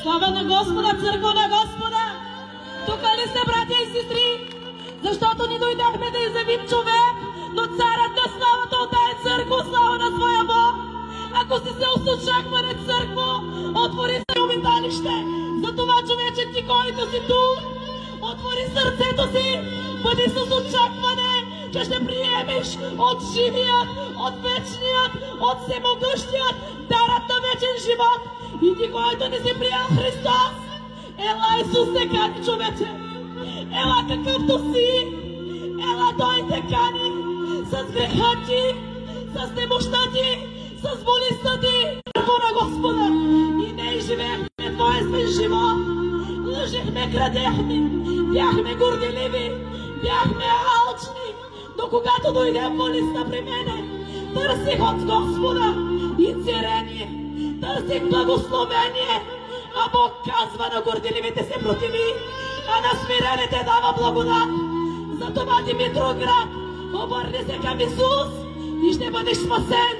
Слава на Господа, църква на Господа! Тук ли сте, братя и сестри? Защото ни дойдахме да изявим човек, но царът на славата от тая църква, слава на своя Бог. Ако си се с очакване църква, отвори се обиталище. За това, човече, ти, който си тук, отвори сърцето си, бъди с очакване, че ще приемеш от живият, от вечният, от всемогъщият дарът на вечен живот. И ти, който не си приел Христос, ела Исус те кани, човече. Ела какъвто си, ела Той те кани с греха ти, с немощта ти, с болестта ти, на Господа. И не живеехме двойствен живот, лъжехме, крадехме, бяхме горделиви, бяхме алчни, но когато дойде болестта при мене, търсих от Господа изцеление, търсих благословение, а Бог казва на горделивите се противи, а на смирените дава благодат. Затова, Димитроград, обърни се към Исус и ще бъдеш спасен.